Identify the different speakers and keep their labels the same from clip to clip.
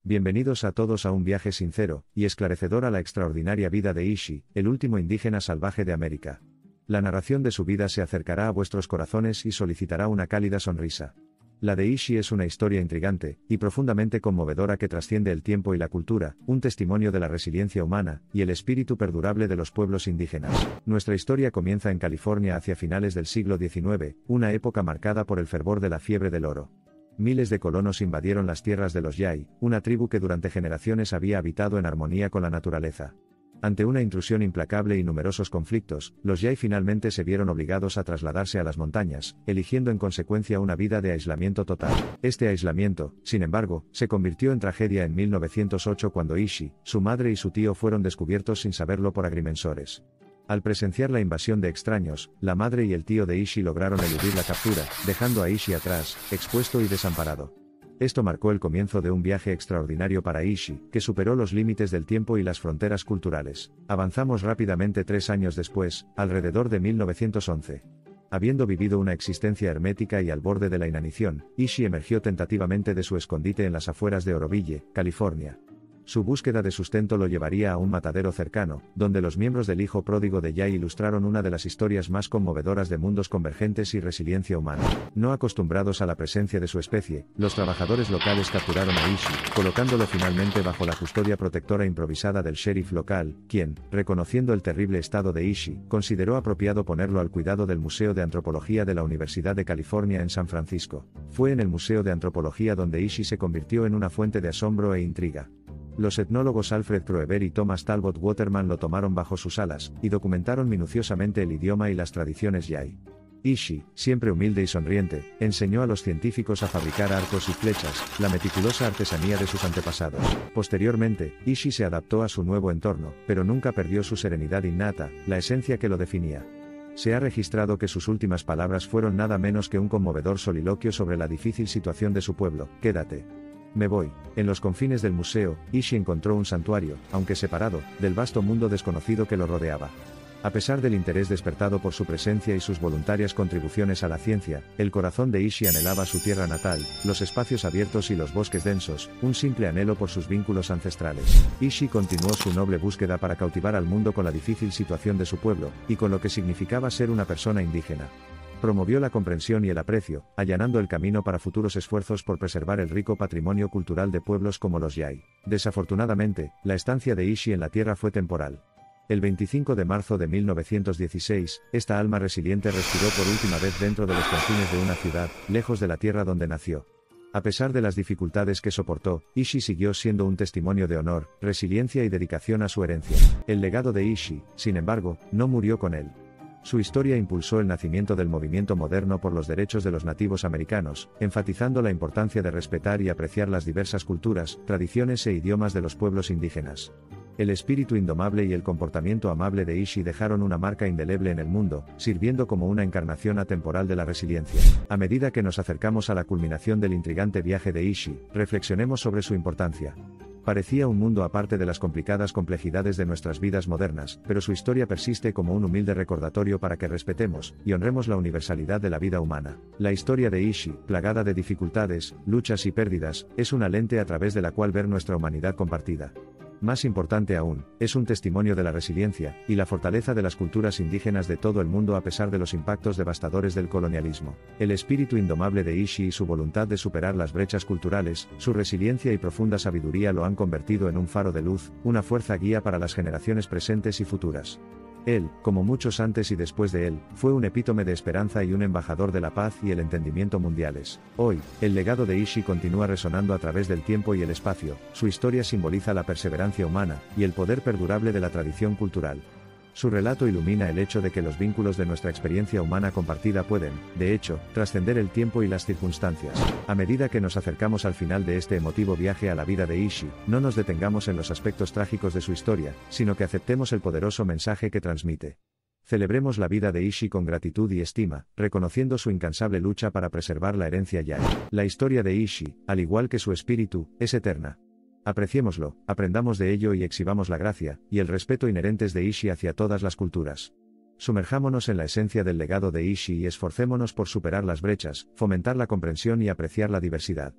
Speaker 1: Bienvenidos a todos a un viaje sincero y esclarecedor a la extraordinaria vida de Ishi, el último indígena salvaje de América. La narración de su vida se acercará a vuestros corazones y solicitará una cálida sonrisa. La de Ishi es una historia intrigante y profundamente conmovedora que trasciende el tiempo y la cultura, un testimonio de la resiliencia humana y el espíritu perdurable de los pueblos indígenas. Nuestra historia comienza en California hacia finales del siglo XIX, una época marcada por el fervor de la fiebre del oro. Miles de colonos invadieron las tierras de los Yai, una tribu que durante generaciones había habitado en armonía con la naturaleza. Ante una intrusión implacable y numerosos conflictos, los Yai finalmente se vieron obligados a trasladarse a las montañas, eligiendo en consecuencia una vida de aislamiento total. Este aislamiento, sin embargo, se convirtió en tragedia en 1908 cuando Ishi, su madre y su tío fueron descubiertos sin saberlo por agrimensores. Al presenciar la invasión de extraños, la madre y el tío de Ishi lograron eludir la captura, dejando a Ishi atrás, expuesto y desamparado. Esto marcó el comienzo de un viaje extraordinario para Ishi, que superó los límites del tiempo y las fronteras culturales. Avanzamos rápidamente 3 años después, alrededor de 1911. Habiendo vivido una existencia hermética y al borde de la inanición, Ishi emergió tentativamente de su escondite en las afueras de Oroville, California. Su búsqueda de sustento lo llevaría a un matadero cercano, donde los miembros del hijo pródigo de Yai ilustraron una de las historias más conmovedoras de mundos convergentes y resiliencia humana. No acostumbrados a la presencia de su especie, los trabajadores locales capturaron a Ishi, colocándolo finalmente bajo la custodia protectora improvisada del sheriff local, quien, reconociendo el terrible estado de Ishi, consideró apropiado ponerlo al cuidado del Museo de Antropología de la Universidad de California en San Francisco. Fue en el Museo de Antropología donde Ishi se convirtió en una fuente de asombro e intriga. Los etnólogos Alfred Kroeber y Thomas Talbot Waterman lo tomaron bajo sus alas, y documentaron minuciosamente el idioma y las tradiciones Yai. Ishi, siempre humilde y sonriente, enseñó a los científicos a fabricar arcos y flechas, la meticulosa artesanía de sus antepasados. Posteriormente, Ishi se adaptó a su nuevo entorno, pero nunca perdió su serenidad innata, la esencia que lo definía. Se ha registrado que sus últimas palabras fueron nada menos que un conmovedor soliloquio sobre la difícil situación de su pueblo: quédate. Me voy. En los confines del museo, Ishi encontró un santuario, aunque separado, del vasto mundo desconocido que lo rodeaba. A pesar del interés despertado por su presencia y sus voluntarias contribuciones a la ciencia, el corazón de Ishi anhelaba su tierra natal, los espacios abiertos y los bosques densos, un simple anhelo por sus vínculos ancestrales. Ishi continuó su noble búsqueda para cautivar al mundo con la difícil situación de su pueblo, y con lo que significaba ser una persona indígena. Promovió la comprensión y el aprecio, allanando el camino para futuros esfuerzos por preservar el rico patrimonio cultural de pueblos como los Yai. Desafortunadamente, la estancia de Ishi en la tierra fue temporal. El 25 de marzo de 1916, esta alma resiliente respiró por última vez dentro de los confines de una ciudad, lejos de la tierra donde nació. A pesar de las dificultades que soportó, Ishi siguió siendo un testimonio de honor, resiliencia y dedicación a su herencia. El legado de Ishi, sin embargo, no murió con él. Su historia impulsó el nacimiento del movimiento moderno por los derechos de los nativos americanos, enfatizando la importancia de respetar y apreciar las diversas culturas, tradiciones e idiomas de los pueblos indígenas. El espíritu indomable y el comportamiento amable de Ishi dejaron una marca indeleble en el mundo, sirviendo como una encarnación atemporal de la resiliencia. A medida que nos acercamos a la culminación del intrigante viaje de Ishi, reflexionemos sobre su importancia. Parecía un mundo aparte de las complicadas complejidades de nuestras vidas modernas, pero su historia persiste como un humilde recordatorio para que respetemos y honremos la universalidad de la vida humana. La historia de Ishi, plagada de dificultades, luchas y pérdidas, es una lente a través de la cual ver nuestra humanidad compartida. Más importante aún, es un testimonio de la resiliencia y la fortaleza de las culturas indígenas de todo el mundo a pesar de los impactos devastadores del colonialismo. El espíritu indomable de Ishi y su voluntad de superar las brechas culturales, su resiliencia y profunda sabiduría lo han convertido en un faro de luz, una fuerza guía para las generaciones presentes y futuras. Él, como muchos antes y después de él, fue un epítome de esperanza y un embajador de la paz y el entendimiento mundiales. Hoy, el legado de Ishi continúa resonando a través del tiempo y el espacio, su historia simboliza la perseverancia humana y el poder perdurable de la tradición cultural. Su relato ilumina el hecho de que los vínculos de nuestra experiencia humana compartida pueden, de hecho, trascender el tiempo y las circunstancias. A medida que nos acercamos al final de este emotivo viaje a la vida de Ishi, no nos detengamos en los aspectos trágicos de su historia, sino que aceptemos el poderoso mensaje que transmite. Celebremos la vida de Ishi con gratitud y estima, reconociendo su incansable lucha para preservar la herencia Yai. La historia de Ishi, al igual que su espíritu, es eterna. Apreciémoslo, aprendamos de ello y exhibamos la gracia y el respeto inherentes de Ishi hacia todas las culturas. Sumerjámonos en la esencia del legado de Ishi y esforcémonos por superar las brechas, fomentar la comprensión y apreciar la diversidad.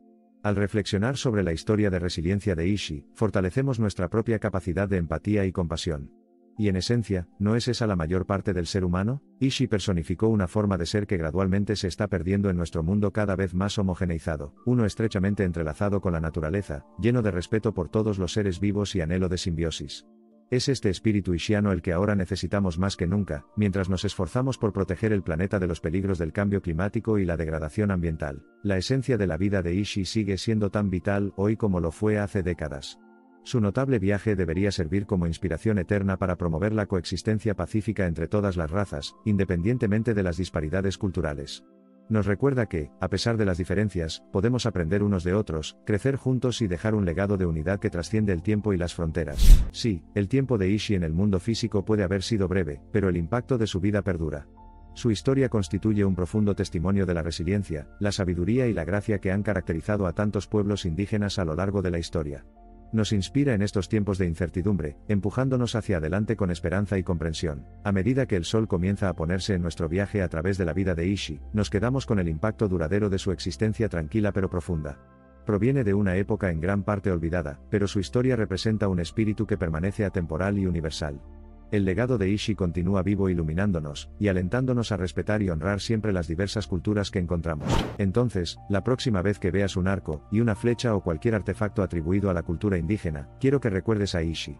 Speaker 1: Al reflexionar sobre la historia de resiliencia de Ishii, fortalecemos nuestra propia capacidad de empatía y compasión. Y en esencia, ¿no es esa la mayor parte del ser humano? Ishii personificó una forma de ser que gradualmente se está perdiendo en nuestro mundo cada vez más homogeneizado, uno estrechamente entrelazado con la naturaleza, lleno de respeto por todos los seres vivos y anhelo de simbiosis. Es este espíritu ishiano el que ahora necesitamos más que nunca, mientras nos esforzamos por proteger el planeta de los peligros del cambio climático y la degradación ambiental. La esencia de la vida de Ishii sigue siendo tan vital hoy como lo fue hace décadas. Su notable viaje debería servir como inspiración eterna para promover la coexistencia pacífica entre todas las razas, independientemente de las disparidades culturales. Nos recuerda que, a pesar de las diferencias, podemos aprender unos de otros, crecer juntos y dejar un legado de unidad que trasciende el tiempo y las fronteras. Sí, el tiempo de Ishii en el mundo físico puede haber sido breve, pero el impacto de su vida perdura. Su historia constituye un profundo testimonio de la resiliencia, la sabiduría y la gracia que han caracterizado a tantos pueblos indígenas a lo largo de la historia. Nos inspira en estos tiempos de incertidumbre, empujándonos hacia adelante con esperanza y comprensión. A medida que el sol comienza a ponerse en nuestro viaje a través de la vida de Ishii, nos quedamos con el impacto duradero de su existencia tranquila pero profunda. Proviene de una época en gran parte olvidada, pero su historia representa un espíritu que permanece atemporal y universal. El legado de Ishii continúa vivo iluminándonos, y alentándonos a respetar y honrar siempre las diversas culturas que encontramos. Entonces, la próxima vez que veas un arco, y una flecha o cualquier artefacto atribuido a la cultura indígena, quiero que recuerdes a Ishii.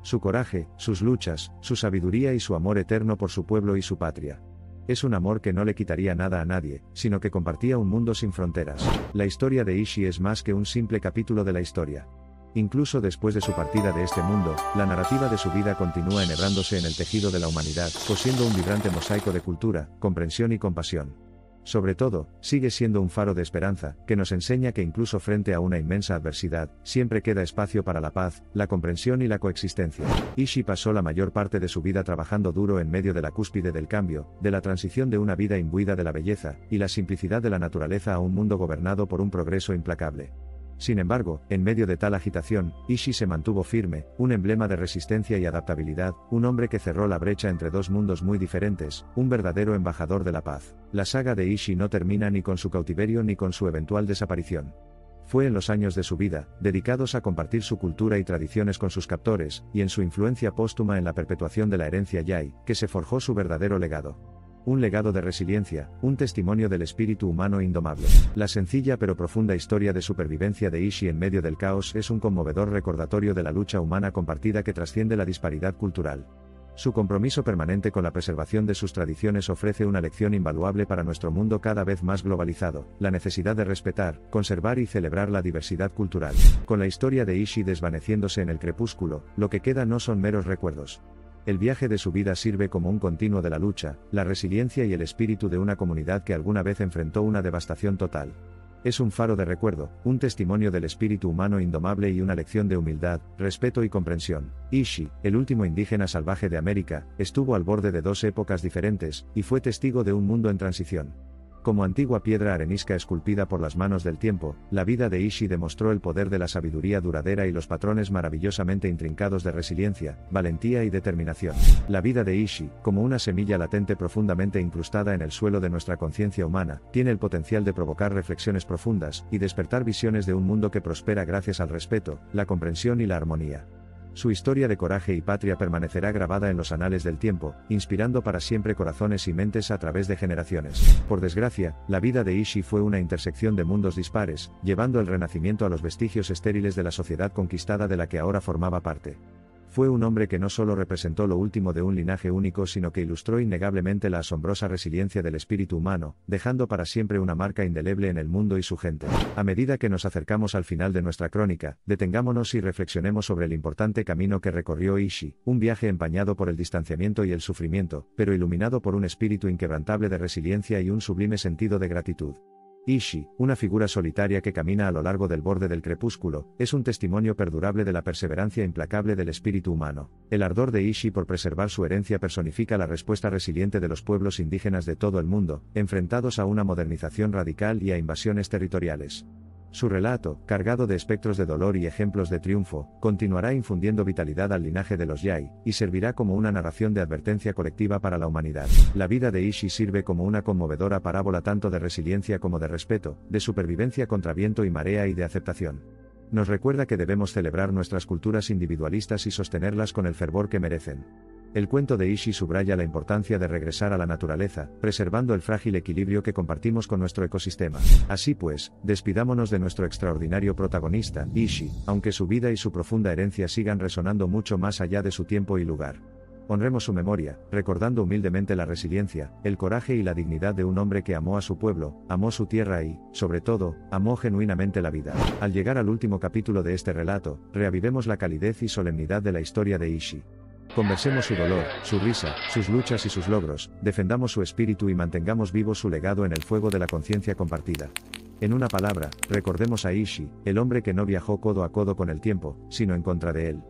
Speaker 1: Su coraje, sus luchas, su sabiduría y su amor eterno por su pueblo y su patria. Es un amor que no le quitaría nada a nadie, sino que compartía un mundo sin fronteras. La historia de Ishii es más que un simple capítulo de la historia. Incluso después de su partida de este mundo, la narrativa de su vida continúa enhebrándose en el tejido de la humanidad, cosiendo un vibrante mosaico de cultura, comprensión y compasión. Sobre todo, sigue siendo un faro de esperanza, que nos enseña que incluso frente a una inmensa adversidad, siempre queda espacio para la paz, la comprensión y la coexistencia. Ishii pasó la mayor parte de su vida trabajando duro en medio de la cúspide del cambio, de la transición de una vida imbuida de la belleza y la simplicidad de la naturaleza a un mundo gobernado por un progreso implacable. Sin embargo, en medio de tal agitación, Ishii se mantuvo firme, un emblema de resistencia y adaptabilidad, un hombre que cerró la brecha entre dos mundos muy diferentes, un verdadero embajador de la paz. La saga de Ishii no termina ni con su cautiverio ni con su eventual desaparición. Fue en los años de su vida, dedicados a compartir su cultura y tradiciones con sus captores, y en su influencia póstuma en la perpetuación de la herencia Yai, que se forjó su verdadero legado. Un legado de resiliencia, un testimonio del espíritu humano indomable. La sencilla pero profunda historia de supervivencia de Ishii en medio del caos es un conmovedor recordatorio de la lucha humana compartida que trasciende la disparidad cultural. Su compromiso permanente con la preservación de sus tradiciones ofrece una lección invaluable para nuestro mundo cada vez más globalizado, la necesidad de respetar, conservar y celebrar la diversidad cultural. Con la historia de Ishii desvaneciéndose en el crepúsculo, lo que queda no son meros recuerdos. El viaje de su vida sirve como un continuo de la lucha, la resiliencia y el espíritu de una comunidad que alguna vez enfrentó una devastación total. Es un faro de recuerdo, un testimonio del espíritu humano indomable y una lección de humildad, respeto y comprensión. Ishii, el último indígena salvaje de América, estuvo al borde de dos épocas diferentes, y fue testigo de un mundo en transición. Como antigua piedra arenisca esculpida por las manos del tiempo, la vida de Ishii demostró el poder de la sabiduría duradera y los patrones maravillosamente intrincados de resiliencia, valentía y determinación. La vida de Ishii, como una semilla latente profundamente incrustada en el suelo de nuestra conciencia humana, tiene el potencial de provocar reflexiones profundas y despertar visiones de un mundo que prospera gracias al respeto, la comprensión y la armonía. Su historia de coraje y patria permanecerá grabada en los anales del tiempo, inspirando para siempre corazones y mentes a través de generaciones. Por desgracia, la vida de Ishii fue una intersección de mundos dispares, llevando el renacimiento a los vestigios estériles de la sociedad conquistada de la que ahora formaba parte. Fue un hombre que no solo representó lo último de un linaje único sino que ilustró innegablemente la asombrosa resiliencia del espíritu humano, dejando para siempre una marca indeleble en el mundo y su gente. A medida que nos acercamos al final de nuestra crónica, detengámonos y reflexionemos sobre el importante camino que recorrió Ishii, un viaje empañado por el distanciamiento y el sufrimiento, pero iluminado por un espíritu inquebrantable de resiliencia y un sublime sentido de gratitud. Ishii, una figura solitaria que camina a lo largo del borde del crepúsculo, es un testimonio perdurable de la perseverancia implacable del espíritu humano. El ardor de Ishii por preservar su herencia personifica la respuesta resiliente de los pueblos indígenas de todo el mundo, enfrentados a una modernización radical y a invasiones territoriales. Su relato, cargado de espectros de dolor y ejemplos de triunfo, continuará infundiendo vitalidad al linaje de los Yai, y servirá como una narración de advertencia colectiva para la humanidad. La vida de Ishii sirve como una conmovedora parábola tanto de resiliencia como de respeto, de supervivencia contra viento y marea y de aceptación. Nos recuerda que debemos celebrar nuestras culturas individualistas y sostenerlas con el fervor que merecen. El cuento de Ishii subraya la importancia de regresar a la naturaleza, preservando el frágil equilibrio que compartimos con nuestro ecosistema. Así pues, despidámonos de nuestro extraordinario protagonista, Ishii, aunque su vida y su profunda herencia sigan resonando mucho más allá de su tiempo y lugar. Honremos su memoria, recordando humildemente la resiliencia, el coraje y la dignidad de un hombre que amó a su pueblo, amó su tierra y, sobre todo, amó genuinamente la vida. Al llegar al último capítulo de este relato, reavivemos la calidez y solemnidad de la historia de Ishii. Conversemos su dolor, su risa, sus luchas y sus logros, defendamos su espíritu y mantengamos vivo su legado en el fuego de la conciencia compartida. En una palabra, recordemos a Ishii, el hombre que no viajó codo a codo con el tiempo, sino en contra de él.